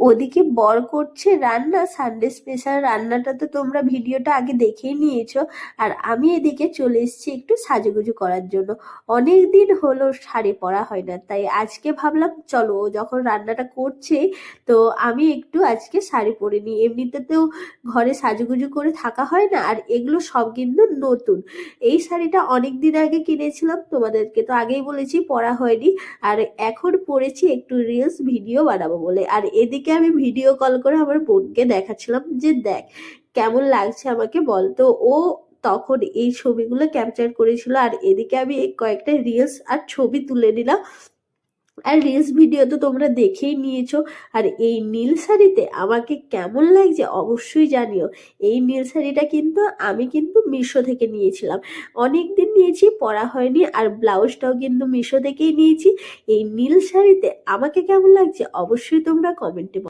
ওদিকে বর করছে রান্না, সানডে স্পেশাল রান্নাটা তো তোমরা ভিডিওটা আগে দেখেই নিয়েছো। আর আমি এদিকে চলে এসেছি একটু সাজুগুজু করার জন্য। অনেক দিন হলো শাড়ি পরা হয় না, তাই আজকে ভাবলাম চলো ও যখন রান্নাটা করছে তো আমি একটু আজকে শাড়ি পরে নিই। এমনিতে তো ঘরে সাজুগুজু করে থাকা হয় না, আর এগুলো সব কিন্তু নতুন। এই শাড়িটা অনেক দিন আগে কিনেছিলাম, তোমাদেরকে তো আগেই বলেছি পরা হয়নি। আর এখন পরেছি একটু রিলস ভিডিও বানাবো বলে। আর এদিকে আমি ভিডিও কল করে আমার বোনকে দেখাচ্ছিলাম যে দেখ কেমন লাগছে আমাকে বলতো। ও তখন এই ছবিগুলো ক্যাপচার করেছিল, আর এদিকে আমি এই কয়েকটা রিলস আর ছবি তুলে নিলাম। আর রিলস ভিডিও তো তোমরা দেখেই নিয়েছো। আর এই নীল শাড়িতে আমাকে কেমন লাগছে অবশ্যই জানিও। এই নীল শাড়িটা কিন্তু আমি কিন্তু মিশো থেকে নিয়েছিলাম, অনেক দিন নিয়েছি পরা হয়নি। আর ব্লাউজটাও কিন্তু মিশো থেকেই নিয়েছি। এই নীল শাড়িতে আমাকে কেমন লাগছে অবশ্যই তোমরা কমেন্টে